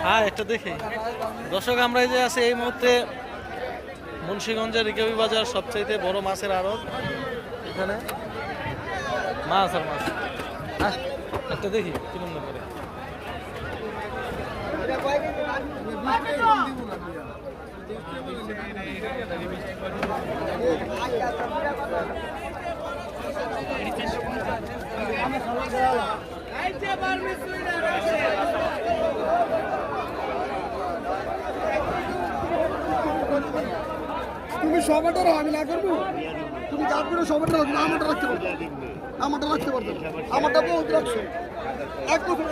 হ্যাঁ একটা দেখি দর্শক, আমরা এই যে আছি এই মুহূর্তে মুন্সিগঞ্জের রিকাবি বাজার, সবচাইতে বড় মাছের আড়ত। এখানে মাছ আর মাছ। হ্যাঁ একটা দেখি কিরম করে। তুমি সবাটা আমি না করবো, তুমি যা করে সবাটা রাখবো, আমারটা রাখতে পারবো, আমারটা রাখতে পারবো, আমারটা বহুত রাখছো এক বছর